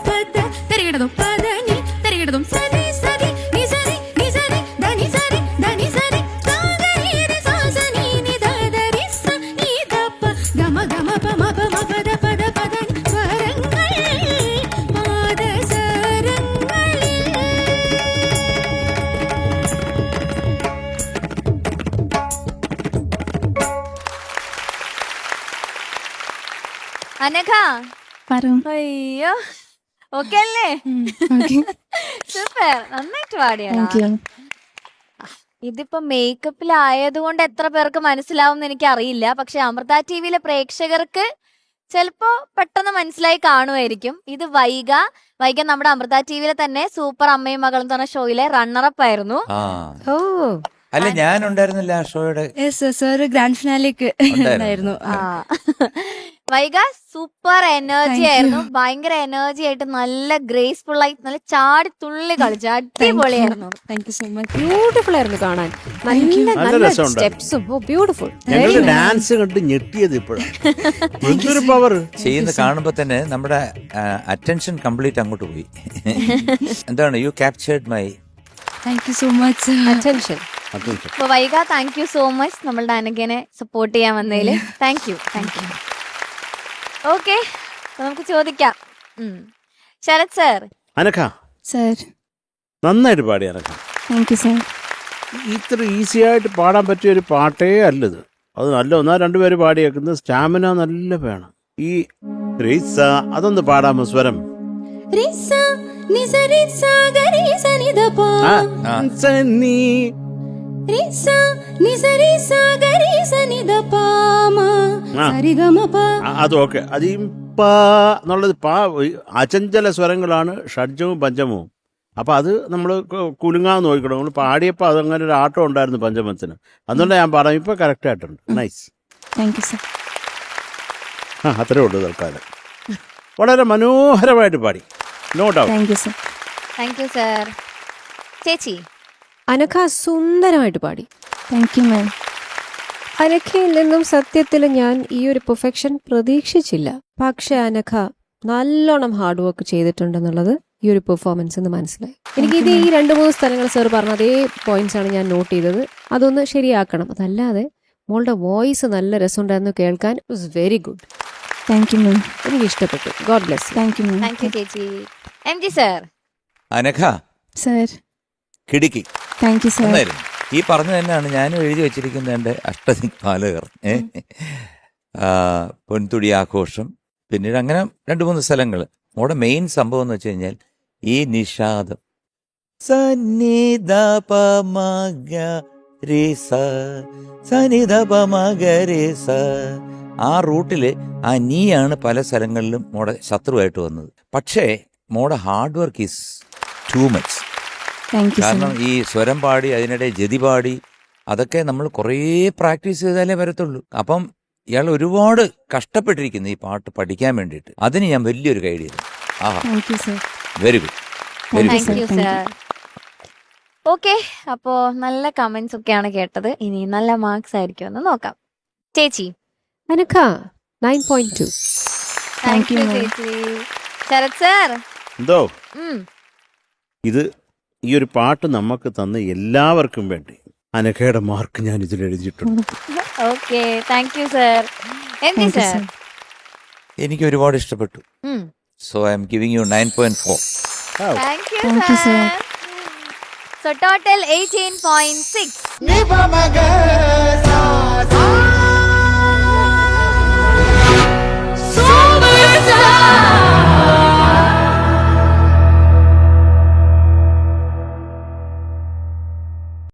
പദ തരികിടതും പദ നി തരികിടതും സനി സരി നി സരി നി സരി ധനി സരി ധനി സരി സാഗരി രി സാസനി നി ദദരി സ നി ദപ ഗമ ഗമ പമ പമ പദ പദ പദ സ്വരങ്ങൾ പാദസരങ്ങളിൽ. അനഘ, അയ്യോ ഓക്കെ അല്ലേ? സൂപ്പർ, നന്നായിട്ട് പാടിയാണ്. ഇതിപ്പോ മേക്കപ്പിലായത് കൊണ്ട് എത്ര പേർക്ക് മനസ്സിലാവും എനിക്ക് അറിയില്ല. പക്ഷെ അമൃത ടിവിയിലെ പ്രേക്ഷകർക്ക് ചിലപ്പോ പെട്ടെന്ന് മനസ്സിലായി കാണുമായിരിക്കും. ഇത് വൈഗ നമ്മുടെ അമൃത ടിവിയിലെ തന്നെ സൂപ്പർ അമ്മയും മകളും എന്ന് പറഞ്ഞ ഷോയിലെ റണ്ണറപ്പ് ആയിരുന്നു. ഓ അല്ല, ഞാൻ ഉണ്ടായിരുന്നില്ല ആ ഷോയുടെ. ഗ്രാൻഡ് ഫിനാലേക്ക് ഉണ്ടായിരുന്നു. വൈഗ സൂപ്പർ എനർജി ആയിരുന്നു. ഭയങ്കര എനർജി ആയിട്ട് നല്ല ഗ്രേസ്ഫുൾ ആയി നല്ല ചാടി തുള്ളി കളിച്ചു. അടിപൊളിയായിരുന്നു. Thank you so much. Beautiful ആയിരുന്നു കാണാൻ. നല്ല സ്റ്റെപ്സും ബ്യൂട്ടിഫുൾ. ഡാൻസ് കണ്ട് ഞെട്ടിയത് ഇപ്പോഴും പവർ ചെയ്യുന്ന കാണുമ്പോ തന്നെ നമ്മുടെ അറ്റൻഷൻ കംപ്ലീറ്റ് അങ്ങോട്ട് പോയി. എന്താണ് you captured my. Thank you so much. Attention. അപ്പൊ Vaiga thank you so much നമ്മളുടെ അനഘനെ സപ്പോർട്ട് ചെയ്യാൻ വന്നതില്. Thank you. ഓക്കെ, നമുക്ക് ചോദിക്കാം. ശരത് സർ. അനഘ സർ. നന്നായിട്ട് പാടി അനഘ. Thank you sir. ഇത്ര ഈസി ആയിട്ട് പാടാൻ പറ്റിയ ഒരു പാട്ടേ അല്ലത്. അത് നല്ല ഒന്നാ രണ്ടുപേര് പാടിയേക്കുന്നത് സ്റ്റാമിന നല്ല വേണം. ഈ റീസ അതൊന്ന് പാടാമോ? സ്വരം റിസ നി സരി സാഗരി സനി ദപ സനി റിസ നി സരി സാഗരി സനി ദപ മ സരി ഗമ പ. അത് ഓക്കെ. അത് ഈ പാ എന്നുള്ളത് അചഞ്ചല സ്വരങ്ങളാണ്, ഷഡ്ജവും പഞ്ചമവും. അപ്പൊ അത് നമ്മൾ കുലുങ്ങാൻ നോക്കണം. നമ്മൾ പാടിയപ്പോൾ അതങ്ങനെ ഒരു ആട്ടം ഉണ്ടായിരുന്നു പഞ്ചമത്തിന്. അതുകൊണ്ട് ഞാൻ പറയാം, ഇപ്പൊ കറക്റ്റ് ആയിട്ടുണ്ട്. നൈസ്. Thank you sir. അത്രേ ഉള്ളൂ തൽക്കാലം. വളരെ മനോഹരമായിട്ട് പാടി. No doubt. Thank you sir. Thank you sir. ചേച്ചി. അനഘ സുന്ദരമായിട്ട് പാടി. താങ്ക് യു മാം. അനഘയിൽ നിന്നും സത്യത്തിൽ ഞാൻ ഈ ഒരു പെർഫെക്ഷൻ പ്രതീക്ഷിച്ചില്ല. പക്ഷെ അനഘ നല്ലോണം ഹാർഡ് വർക്ക് ചെയ്തിട്ടുണ്ടെന്നുള്ളത് ഈ ഒരു പെർഫോമൻസ് എന്ന് മനസ്സിലായി. എനിക്കിത് ഈ 2-3 സ്ഥലങ്ങൾ സാർ പറഞ്ഞ അതേ പോയിന്റ്സ് ആണ് ഞാൻ നോട്ട് ചെയ്തത്. അതൊന്ന് ശരിയാക്കണം. അതല്ലാതെ മോളുടെ വോയിസ് നല്ല രസമുണ്ടായിരുന്നു കേൾക്കാൻ. It was very good. Thank you ma'am. എനിക്ക് ഇഷ്ടപ്പെട്ടു. God bless. Thank you ma'am. Thank you ചേച്ചി. M G sir. Anagha sir. കിടുക്കി. Thank you sir. നന്നായിരുന്നു. ഈ പറഞ്ഞു തന്നെയാണ് ഞാനും എഴുതി വെച്ചിരിക്കുന്നത്. എൻ്റെ അഷ്ടദിക്പാലകർ, പൊൻതുടി ആഘോഷം, പിന്നീട് അങ്ങനെ 2-3 സ്ഥലങ്ങൾ. അവിടെ മെയിൻ സംഭവം എന്ന് വെച്ച് കഴിഞ്ഞാൽ ഈ നിഷാദം ആ റൂട്ടില് ആ നീയാണ് പല സ്ഥലങ്ങളിലും മോടെ ശത്രുവായിട്ട് വന്നത്. പക്ഷേ മോടെ hard work is too much. കാരണം ഈ സ്വരം പാടി അതിനിടെ ജതി പാടി അതൊക്കെ നമ്മൾ കുറേ പ്രാക്ടീസ് ചെയ്താലേ വരത്തുള്ളൂ. അപ്പം ഇയാൾ ഒരുപാട് കഷ്ടപ്പെട്ടിരിക്കുന്നു ഈ പാട്ട് പഠിക്കാൻ വേണ്ടിയിട്ട്. അതിന് ഞാൻ വലിയൊരു ഗൈഡ് ചെയ്തു. Very good. Thank you sir. Okay, അപ്പോ നല്ല കമന്റ്സ് ഒക്കെയാണ് കേട്ടത്. ഇനി നല്ല മാർക്സ് ആയിരിക്കും എന്ന് നോക്കാം. ചേച്ചി. അനഘ 9.2. താങ്ക് യു ചേച്ചി. ശരത് സർ. എന്തോ ഇത് ഈ ഒരു പാട്ട് നമുക്ക് തന്ന എല്ലാവർക്കും വേണ്ടി അനഘയുടെ മാർക്ക് ഞാൻ ഇതിൽ എഴുതിയിട്ടുണ്ട്. Okay, thank you sir. M G sir. എനിക്ക് ഒരുപാട് ഇഷ്ടപ്പെട്ടു. So I M giving you 9.4. Thank you sir. So total 18.6.